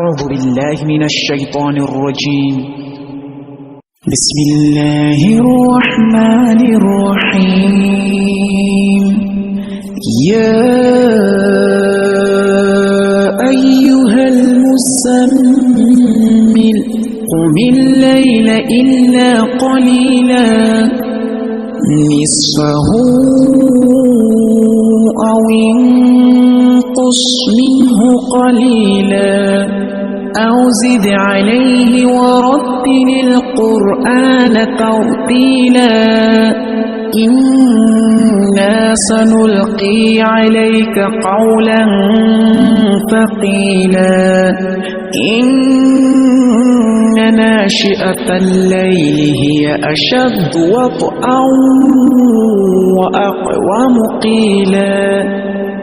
أعوذ بالله من الشيطان الرجيم. بسم الله الرحمن الرحيم. يا أيها المزمل قم الليل إلا قليلا نصفه أو انقص منه قليلا أو زد عليه ورتل القرآن ترتيلا إنا سنلقي عليك قولا ثقيلا إن ناشئة الليل هي أشد وطئا وأقوم قيلا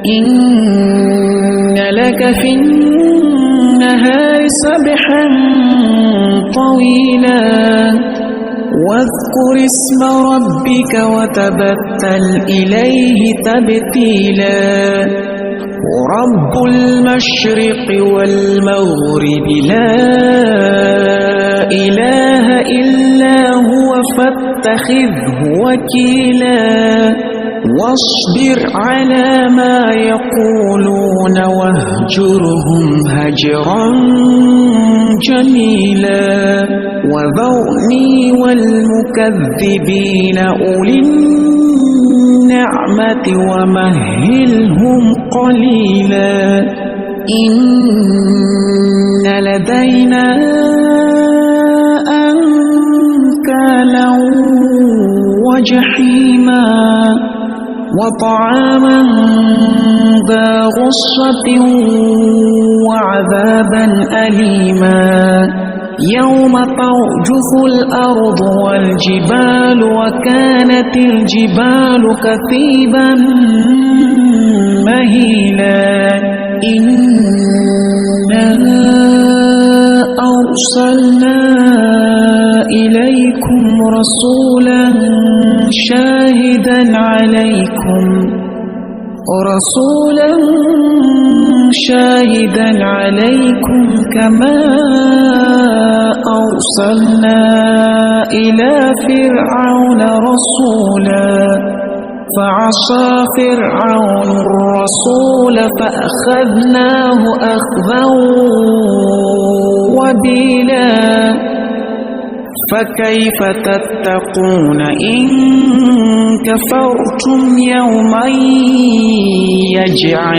إن لك في النهار سبحا طويلا واذكر اسم ربك وتبتل إليه تبتيلا رب المشرق والمغرب لا إله إلا هو فاتخذه وكيلا واصبر على ما يقولون واهجرهم هجرا جميلا وذرني والمكذبين أولي النعمة ومهلهم قليلا إن لدينا أنكالا وجحيما وطعاما ذا غصة وعذابا أليما يوم ترجف الأرض والجبال وكانت الجبال كثيبا مهيلا إنا أرسلنا إليكم رسولا شاهدا عليكم كما أرسلنا إلى فرعون رسولا فعصى فرعون الرسول فأخذناه أخذا وبيلا فكيف تتقون إن كفرتم يوما يجعل